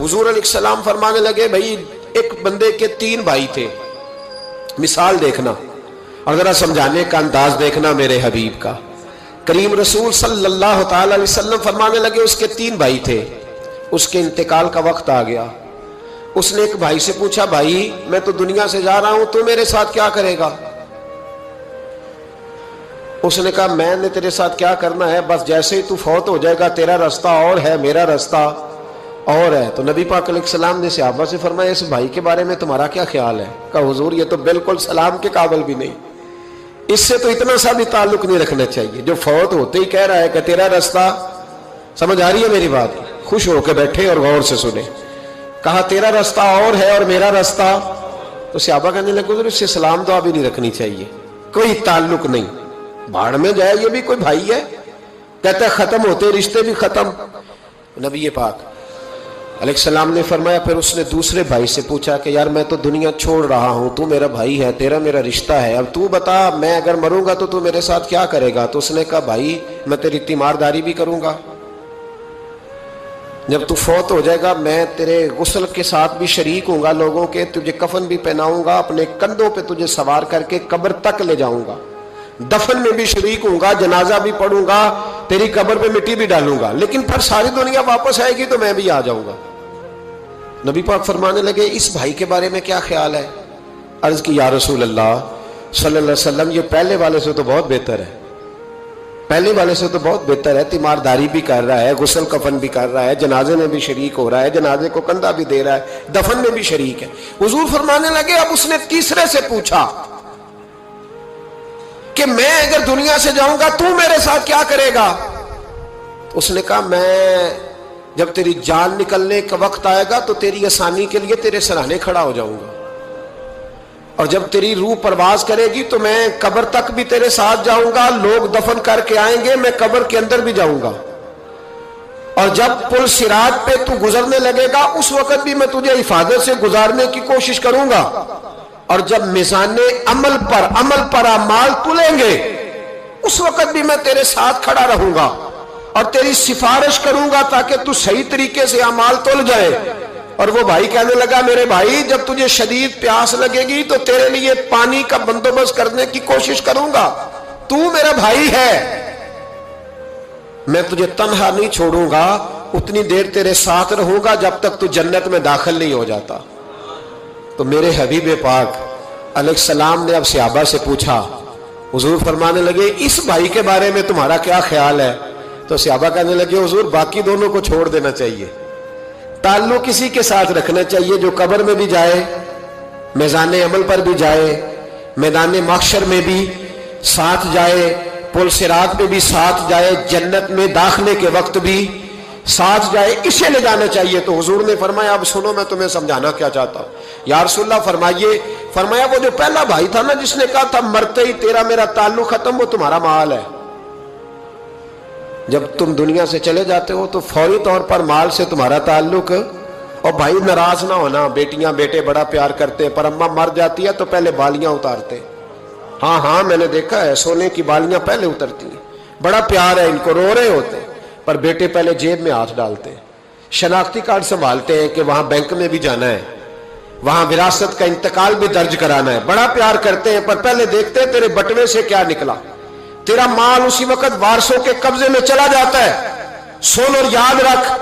حضور علیہ السلام فرمانے لگے بھائی ایک بندے کے 3 بھائی تھے، مثال دیکھنا اور ذرا سمجھانے کا انداز دیکھنا میرے حبیب کا۔ کریم رسول صلی اللہ تعالی علیہ وسلم فرمانے لگے اس کے 3 بھائی تھے، اس کے انتقال کا وقت آ گیا۔ اس نے ایک بھائی سے پوچھا بھائی میں تو دنیا سے جا رہا ہوں، تو میرے ساتھ کیا کرے گا؟ اس نے کہا میں نے تیرے ساتھ کیا کرنا ہے، بس جیسے ہی تو فوت ہو جائے گا تیرا رستہ اور ہے میرا رستہ اور ہے۔ تو نبی پاک علیہ السلام نے صحابہ سے فرمایا اس بھائی کے بارے میں تمہارا کیا خیال ہے؟ کہا حضور یہ تو بالکل سلام کے قابل بھی نہیں، اس سے تو اتنا سا بھی تعلق نہیں رکھنا چاہیے، جو فوت ہوتے ہی کہہ رہا ہے کہ تیرا رستہ۔ سمجھ آ رہی ہے میری بات؟ خوش ہو کے بیٹھے اور غور سے سنیں۔ کہا تیرا رستہ اور ہے اور میرا رستہ، تو صحابہ کہنے لگے حضور اس سے سلام دعا بھی نہیں رکھنی چاہیے، کوئی تعلق نہیں، بھاڑ میں جائے یہ بھی کوئی بھائی ہے؟ کہتا ہے ختم ہوتے رشتے بھی ختم۔ نبی پاک علیہ السلام نے فرمایا، پھر اس نے دوسرے بھائی سے پوچھا کہ یار میں تو دنیا چھوڑ رہا ہوں، تو میرا بھائی ہے، تیرا میرا رشتہ ہے، اب تو بتا میں اگر مروں گا تو میرے ساتھ کیا کرے گا؟ تو اس نے کہا بھائی میں تیری تیمارداری بھی کروں گا، جب تو فوت ہو جائے گا میں تیرے غسل کے ساتھ بھی شریک ہوں گا، لوگوں کے تجھے کفن بھی پہناؤں گا، اپنے کندھوں پہ تجھے سوار کر کے قبر تک لے جاؤں گا، دفن میں بھی شریک ہوں گا، جنازہ بھی پڑھوں گا، تیری قبر پہ مٹی بھی ڈالوں گا، لیکن پھر ساری دنیا واپس آئے گی تو میں بھی آ جاؤں گا۔ نبی پاک فرمانے لگے اس بھائی کے بارے میں کیا خیال ہے؟ عرض کی یا رسول اللہ صلی اللہ علیہ وسلم یہ پہلے والے سے تو بہت بہتر ہے، پہلے والے سے تو بہت بہتر ہے، تیمارداری بھی کر رہا ہے، غسل کفن بھی کر رہا ہے، جنازے میں بھی شریک ہو رہا ہے، جنازے کو کندھا بھی دے رہا ہے، دفن میں بھی شریک ہے۔ حضور فرمانے لگے اب اس نے تیسرے سے پوچھا کہ میں اگر دنیا سے جاؤں گا تو میرے ساتھ کیا کرے گا؟ اس نے کہا میں جب تیری جان نکلنے کا وقت آئے گا تو تیری آسانی کے لیے تیرے سرانے کھڑا ہو جاؤں گا، اور جب تیری روح پرواز کرے گی تو میں قبر تک بھی تیرے ساتھ جاؤں گا، لوگ دفن کر کے آئیں گے، میں قبر کے اندر بھی جاؤں گا، اور جب پل صراط پہ تو گزرنے لگے گا اس وقت بھی میں تجھے حفاظت سے گزارنے کی کوشش کروں گا، اور جب میزان عمل پر اعمال تلیں گے اس وقت بھی میں تیرے ساتھ کھڑا رہوں گا اور تیری سفارش کروں گا تاکہ تو صحیح طریقے سے اعمال تل جائے۔ اور وہ بھائی کہنے لگا میرے بھائی جب تجھے شدید پیاس لگے گی تو تیرے لیے پانی کا بندوبست کرنے کی کوشش کروں گا، تو میرا بھائی ہے، میں تجھے تنہا نہیں چھوڑوں گا، اتنی دیر تیرے ساتھ رہوں گا جب تک تو جنت میں داخل نہیں ہو جاتا۔ تو میرے حبیب پاک علیہ السلام نے اب صحابہ سے پوچھا، حضور فرمانے لگے اس بھائی کے بارے میں تمہارا کیا خیال ہے؟ تو صحابہ کہنے لگے حضور باقی دونوں کو چھوڑ دینا چاہیے، تعلق کسی کے ساتھ رکھنا چاہیے جو قبر میں بھی جائے، میزان عمل پر بھی جائے، میدان محشر میں بھی ساتھ جائے، پل صراط پہ بھی ساتھ جائے، جنت میں داخلے کے وقت بھی ساتھ جائے، اسے لے جانا چاہیے۔ تو حضور نے فرمایا اب سنو میں تمہیں سمجھانا کیا چاہتا ہوں۔ یا رسول اللہ فرمایا وہ جو پہلا بھائی تھا نا جس نے کہا تھا مرتے ہی تیرا میرا تعلق ختم، وہ تمہارا مال ہے، جب تم دنیا سے چلے جاتے ہو تو فوری طور پر مال سے تمہارا تعلق۔ اور بھائی ناراض نہ ہونا، بیٹیاں بیٹے بڑا پیار کرتے ہیں، پر اماں مر جاتی ہے تو پہلے بالیاں اتارتے، ہاں میں نے دیکھا ہے سونے کی بالیاں پہلے اترتی ہیں، بڑا پیار ہے ان کو، رو رہے ہوتے پر بیٹے پہلے جیب میں ہاتھ ڈالتے ہیں، شناختی کارڈ سنبھالتے ہیں کہ وہاں بینک میں بھی جانا ہے، وہاں وراثت کا انتقال بھی درج کرانا ہے، بڑا پیار کرتے ہیں پر پہلے دیکھتے ہیں تیرے بٹوے سے کیا نکلا، تیرا مال اسی وقت وارثوں کے قبضے میں چلا جاتا ہے، سن اور یاد رکھ۔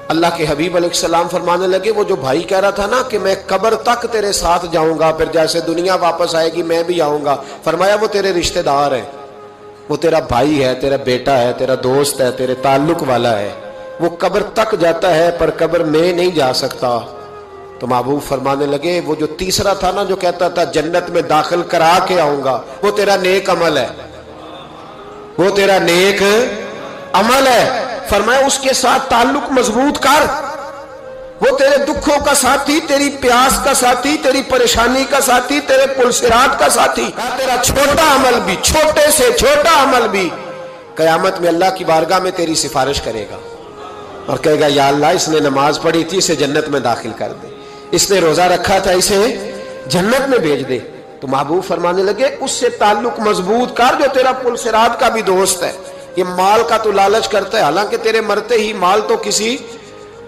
اللہ کے حبیب علیہ السلام فرمانے لگے وہ جو بھائی کہہ رہا تھا نا کہ میں قبر تک تیرے ساتھ جاؤں گا پھر جیسے دنیا واپس آئے گی میں بھی آؤں گا، فرمایا وہ تیرے رشتہ دار ہے، وہ تیرا بھائی ہے، تیرا بیٹا ہے، تیرا دوست ہے، تیرے تعلق والا ہے، وہ قبر تک جاتا ہے پر قبر میں نہیں جا سکتا۔ تو محبوب فرمانے لگے وہ جو تیسرا تھا نا جو کہتا تھا جنت میں داخل کرا کے آؤں گا، وہ تیرا نیک عمل ہے، وہ تیرا نیک عمل ہے، فرمایا اس کے ساتھ تعلق مضبوط کر، وہ تیرے دکھوں کا ساتھی، تیری پیاس کا ساتھی، تیری پریشانی کا ساتھی، تیرے پل صراط کا ساتھی، تیرا چھوٹا عمل بھی، چھوٹے سے چھوٹا عمل بھی قیامت میں اللہ کی بارگاہ میں تیری سفارش کرے گا اور کہے گا یا اللہ اس نے نماز پڑھی تھی اسے جنت میں داخل کر دے، اس نے روزہ رکھا تھا اسے جنت میں بھیج دے۔ تو محبوب فرمانے لگے اس سے تعلق مضبوط کر جو تیرا پل صراط کا بھی دوست ہے۔ یہ مال کا تو لالچ کرتا ہے، حالانکہ تیرے مرتے ہی مال تو کسی